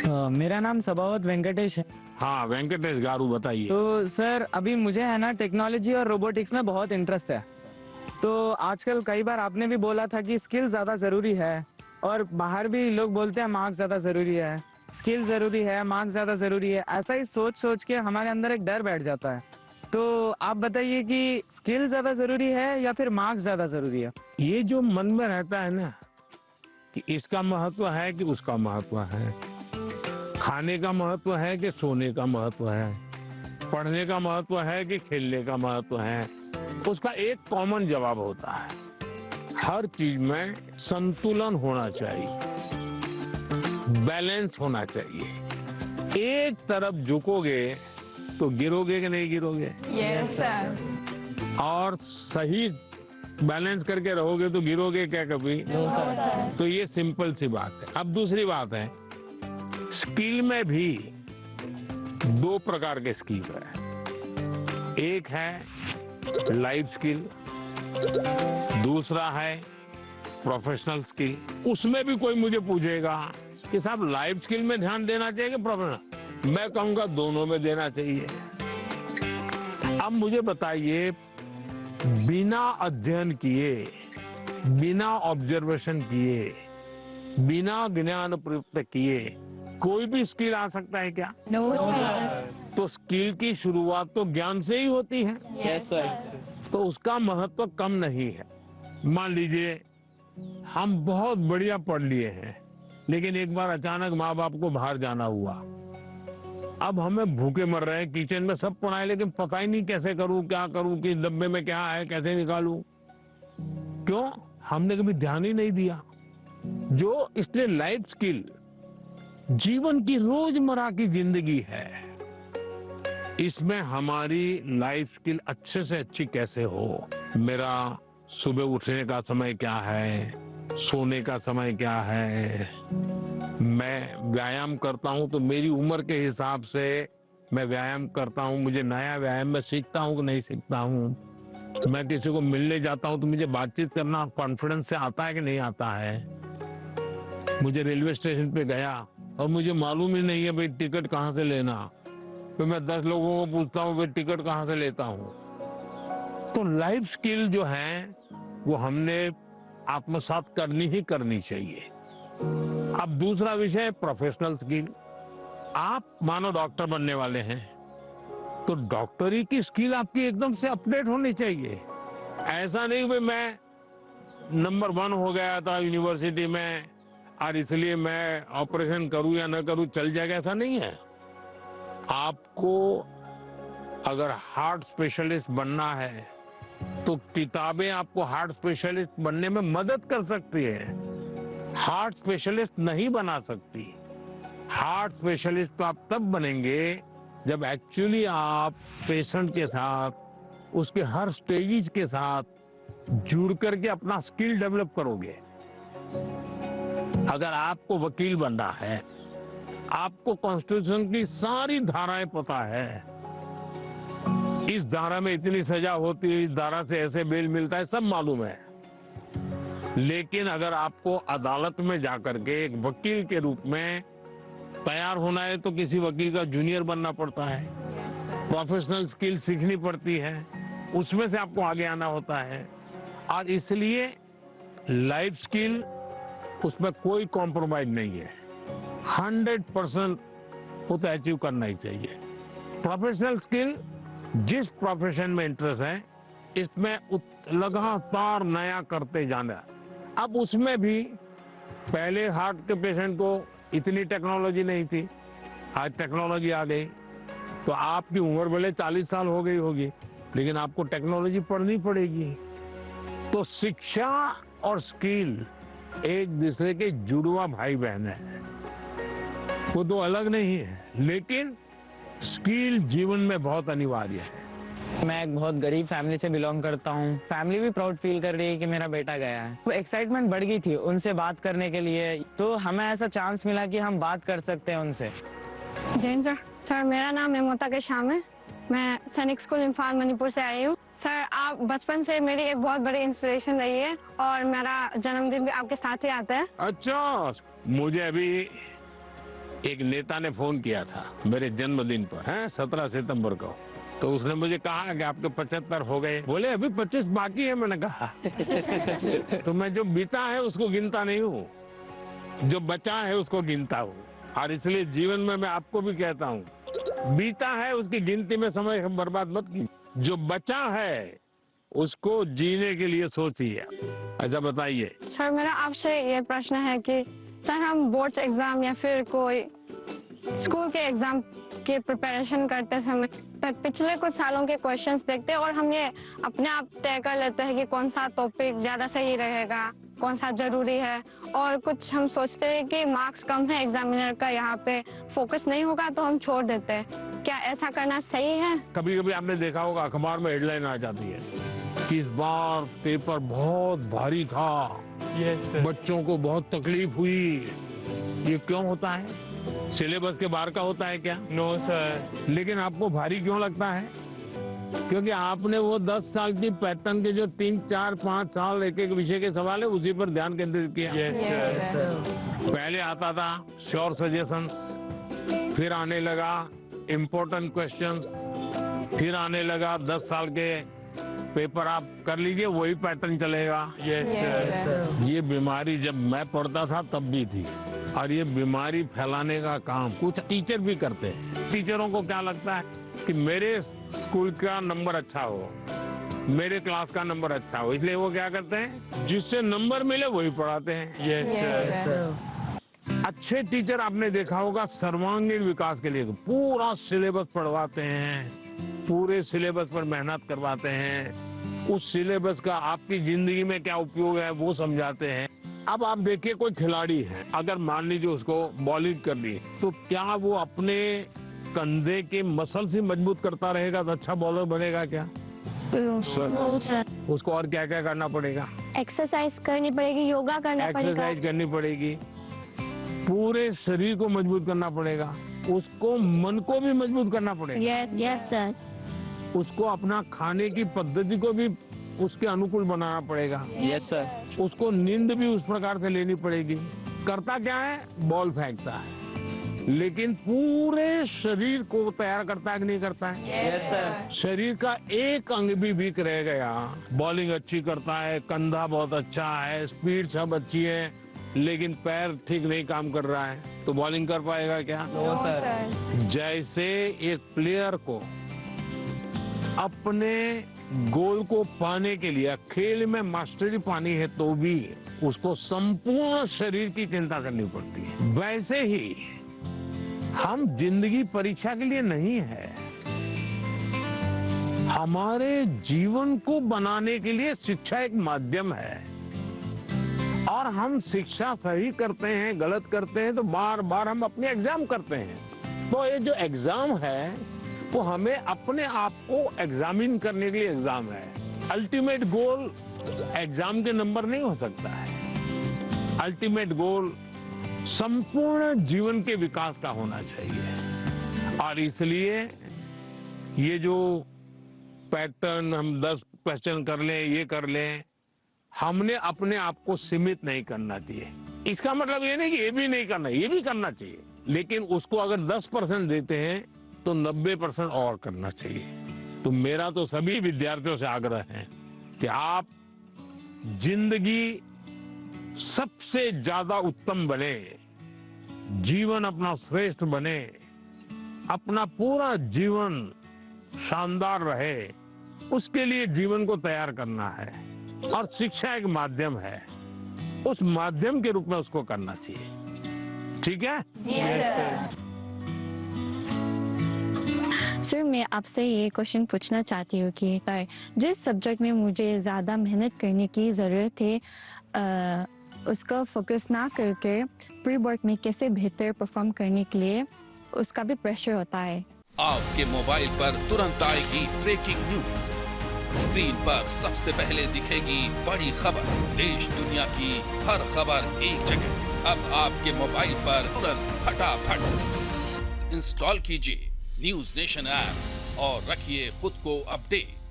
मेरा नाम सबावत वेंकटेश है। हाँ वेंकटेश गारू, बताइए। तो सर अभी मुझे है ना टेक्नोलॉजी और रोबोटिक्स में बहुत इंटरेस्ट है। तो आजकल कई बार आपने भी बोला था कि स्किल ज्यादा जरूरी है, और बाहर भी लोग बोलते हैं मार्क्स ज्यादा जरूरी है, स्किल जरूरी है, मार्क्स ज्यादा जरूरी है। ऐसा ही सोच सोच के हमारे अंदर एक डर बैठ जाता है। तो आप बताइए कि स्किल ज्यादा जरूरी है या फिर मार्क्स ज्यादा जरूरी है? ये जो मन में रहता है ना कि इसका महत्व है कि उसका महत्व है, खाने का महत्व है कि सोने का महत्व है, पढ़ने का महत्व है कि खेलने का महत्व है, उसका एक कॉमन जवाब होता है, हर चीज में संतुलन होना चाहिए, बैलेंस होना चाहिए। एक तरफ झुकोगे तो गिरोगे कि नहीं गिरोगे? Yes sir. और सही बैलेंस करके रहोगे तो गिरोगे क्या कभी? No sir. तो ये सिंपल सी बात है। अब दूसरी बात है, स्किल में भी दो प्रकार के स्किल है। एक है लाइफ स्किल, दूसरा है प्रोफेशनल स्किल। उसमें भी कोई मुझे पूछेगा कि साहब लाइफ स्किल में ध्यान देना चाहिए कि प्रोफेशनल, मैं कहूंगा दोनों में देना चाहिए। अब मुझे बताइए, बिना अध्ययन किए, बिना ऑब्जर्वेशन किए, बिना ज्ञान प्रयुक्त किए कोई भी स्किल आ सकता है क्या? No sir. तो स्किल की शुरुआत तो ज्ञान से ही होती है। Yes sir. तो उसका महत्व कम नहीं है। मान लीजिए हम बहुत बढ़िया पढ़ लिए हैं, लेकिन एक बार अचानक माँ बाप को बाहर जाना हुआ, अब हमें भूखे मर रहे हैं, किचन में सब पढ़ाए लेकिन पता ही नहीं कैसे करूं, क्या करूं, कि डब्बे में क्या है, कैसे निकालूं। क्यों? हमने कभी ध्यान ही नहीं दिया। जो इसलिए लाइफ स्किल जीवन की रोजमर्रा की जिंदगी है, इसमें हमारी लाइफ स्किल अच्छे से अच्छी कैसे हो। मेरा सुबह उठने का समय क्या है, सोने का समय क्या है, मैं व्यायाम करता हूं तो मेरी उम्र के हिसाब से मैं व्यायाम करता हूं, मुझे नया व्यायाम में सीखता हूं कि नहीं सीखता हूं। मैं किसी को मिलने जाता हूं तो मुझे बातचीत करना कॉन्फिडेंस से आता है कि नहीं आता है। मुझे रेलवे स्टेशन पे गया और मुझे मालूम ही नहीं है भाई टिकट कहाँ से लेना, तो मैं 10 लोगों को पूछता हूँ भाई टिकट कहाँ से लेता हूँ। तो लाइफ स्किल जो है वो हमने आत्मसात करनी ही करनी चाहिए। अब दूसरा विषय प्रोफेशनल स्किल। आप मानो डॉक्टर बनने वाले हैं तो डॉक्टरी की स्किल आपकी एकदम से अपडेट होनी चाहिए। ऐसा नहीं कि मैं नंबर 1 हो गया था यूनिवर्सिटी में और इसलिए मैं ऑपरेशन करूं या न करूं चल जाएगा, ऐसा नहीं है। आपको अगर हार्ट स्पेशलिस्ट बनना है तो किताबें आपको हार्ट स्पेशलिस्ट बनने में मदद कर सकती है, हार्ट स्पेशलिस्ट नहीं बना सकती। हार्ट स्पेशलिस्ट तो आप तब बनेंगे जब एक्चुअली आप पेशेंट के साथ, उसके हर स्टेजेस के साथ जुड़ करके अपना स्किल डेवलप करोगे। अगर आपको वकील बनना है, आपको कॉन्स्टिट्यूशन की सारी धाराएं पता है, इस धारा में इतनी सजा होती है, इस धारा से ऐसे बेल मिलता है, सब मालूम है। लेकिन अगर आपको अदालत में जाकर के एक वकील के रूप में तैयार होना है तो किसी वकील का जूनियर बनना पड़ता है, प्रोफेशनल स्किल सीखनी पड़ती है, उसमें से आपको आगे आना होता है। और इसलिए लाइफ स्किल, उसमें कोई कॉम्प्रोमाइज नहीं है, 100% वो तो अचीव करना ही चाहिए। प्रोफेशनल स्किल, जिस प्रोफेशन में इंटरेस्ट है इसमें लगातार नया करते जाना। अब उसमें भी पहले हार्ट के पेशेंट को इतनी टेक्नोलॉजी नहीं थी, आज टेक्नोलॉजी आ गई। तो आपकी उम्र भले 40 साल हो गई होगी, लेकिन आपको टेक्नोलॉजी पढ़नी पड़ेगी। तो शिक्षा और स्किल एक दूसरे के जुड़वा भाई बहन है, वो तो अलग नहीं है, लेकिन स्किल जीवन में बहुत अनिवार्य है। मैं एक बहुत गरीब फैमिली से बिलोंग करता हूँ। फैमिली भी प्राउड फील कर रही है कि मेरा बेटा गया है। तो एक्साइटमेंट बढ़ गई थी उनसे बात करने के लिए, तो हमें ऐसा चांस मिला कि हम बात कर सकते हैं उनसे। जैन सर। सर मेरा नाम मेमोता के शाम है, मैं सैनिक स्कूल इम्फाल मणिपुर से आई हूँ। सर आप बचपन से मेरी एक बहुत बड़ी इंस्पिरेशन रही है और मेरा जन्मदिन भी आपके साथ ही आता है। अच्छा, मुझे अभी एक नेता ने फोन किया था मेरे जन्मदिन पर, है 17 सितंबर को। तो उसने मुझे कहा कि आपके 75 हो गए। बोले अभी 25 बाकी है। मैंने कहा तो मैं जो बीता है उसको गिनता नहीं हूँ, जो बचा है उसको गिनता हूँ। और इसलिए जीवन में मैं आपको भी कहता हूँ, बीता है उसकी गिनती में समय बर्बाद मत कीजिए, जो बचा है उसको जीने के लिए सोचिए। अच्छा बताइए। सर मेरा आपसे ये प्रश्न है कि सर हम बोर्ड्स एग्जाम या फिर कोई स्कूल के एग्जाम के प्रिपरेशन करते समय पिछले कुछ सालों के क्वेश्चंस देखते हैं और हम ये अपने आप तय कर लेते हैं कि कौन सा टॉपिक ज्यादा सही रहेगा, कौन सा जरूरी है, और कुछ हम सोचते हैं कि मार्क्स कम है एग्जामिनर का, यहाँ पे फोकस नहीं होगा तो हम छोड़ देते हैं। क्या ऐसा करना सही है? कभी कभी आपने देखा होगा अखबार में हेडलाइन आ जाती है कि इस बार पेपर बहुत भारी था, बच्चों को बहुत तकलीफ हुई। ये क्यों होता है? सिलेबस के बाहर का होता है क्या? No sir. लेकिन आपको भारी क्यों लगता है? क्योंकि आपने वो 10 साल की पैटर्न के जो 3, 4, 5 साल एक एक विषय के सवाल है उसी पर ध्यान केंद्रित किया। पहले आता था श्योर सजेशंस, फिर आने लगा इम्पोर्टेंट क्वेश्चंस, फिर आने लगा 10 साल के पेपर आप कर लीजिए, वही पैटर्न चलेगा। ये बीमारी जब मैं पढ़ता था तब भी थी, और ये बीमारी फैलाने का काम कुछ टीचर भी करते हैं। टीचरों को क्या लगता है कि मेरे स्कूल का नंबर अच्छा हो, मेरे क्लास का नंबर अच्छा हो, इसलिए वो क्या करते हैं, जिससे नंबर मिले वही पढ़ाते हैं। अच्छे टीचर आपने देखा होगा सर्वांगीण विकास के लिए पूरा सिलेबस पढ़वाते हैं, पूरे सिलेबस पर मेहनत करवाते हैं, उस सिलेबस का आपकी जिंदगी में क्या उपयोग है वो समझाते हैं। अब आप देखिए कोई खिलाड़ी है, अगर मान लीजिए उसको बॉलिंग करनी है तो क्या वो अपने कंधे के मसल से मजबूत करता रहेगा तो अच्छा बॉलर बनेगा क्या? उसको और क्या क्या करना पड़ेगा? एक्सरसाइज करनी पड़ेगी, योगा करना पड़ेगा, एक्सरसाइज करनी पड़ेगी, पूरे शरीर को मजबूत करना पड़ेगा, उसको मन को भी मजबूत करना पड़ेगा। Yes sir. उसको अपना खाने की पद्धति को भी उसके अनुकूल बनाना पड़ेगा। Yes sir. उसको नींद भी उस प्रकार से लेनी पड़ेगी। करता क्या है? बॉल फेंकता है, लेकिन पूरे शरीर को तैयार करता है कि नहीं करता है? Yes sir. शरीर का एक अंग भी वीक रह गया, बॉलिंग अच्छी करता है, कंधा बहुत अच्छा है, स्पीड सब अच्छी है, लेकिन पैर ठीक नहीं काम कर रहा है तो बॉलिंग कर पाएगा क्या? No sir. जैसे एक प्लेयर को अपने गोल को पाने के लिए खेल में मास्टरी पानी है तो भी उसको संपूर्ण शरीर की चिंता करनी पड़ती है, वैसे ही हम जिंदगी परीक्षा के लिए नहीं है, हमारे जीवन को बनाने के लिए शिक्षा एक माध्यम है। और हम शिक्षा सही करते हैं, गलत करते हैं तो बार बार हम अपने एग्जाम करते हैं। तो ये जो एग्जाम है वो हमें अपने आप को एग्जामिन करने के लिए एग्जाम है। अल्टीमेट गोल एग्जाम के नंबर नहीं हो सकता है। अल्टीमेट गोल संपूर्ण जीवन के विकास का होना चाहिए। और इसलिए ये जो पैटर्न हम 10 क्वेश्चन कर लें, ये कर लें, हमने अपने आप को सीमित नहीं करना चाहिए। इसका मतलब ये नहीं कि ये भी नहीं करना, ये भी करना चाहिए, लेकिन उसको अगर 10% देते हैं तो 90% और करना चाहिए। तो मेरा तो सभी विद्यार्थियों से आग्रह है कि आप जिंदगी सबसे ज्यादा उत्तम बने, जीवन अपना श्रेष्ठ बने, अपना पूरा जीवन शानदार रहे, उसके लिए जीवन को तैयार करना है। और शिक्षा एक माध्यम है, उस माध्यम के रूप में उसको करना चाहिए। ठीक है? सर मैं आपसे ये क्वेश्चन पूछना चाहती हूँ कि जिस सब्जेक्ट में मुझे ज़्यादा मेहनत करने की ज़रूरत है उसका फोकस ना करके प्री बोर्ड में कैसे बेहतर परफॉर्म करने के लिए उसका भी प्रेशर होता है। आपके मोबाइल पर तुरंत आएगी ब्रेकिंग न्यूज, स्क्रीन पर सबसे पहले दिखेगी बड़ी खबर, देश दुनिया की हर खबर एक जगह। अब आपके मोबाइल पर तुरंत फटाफट इंस्टॉल कीजिए न्यूज नेशन ऐप और रखिए खुद को अपडेट।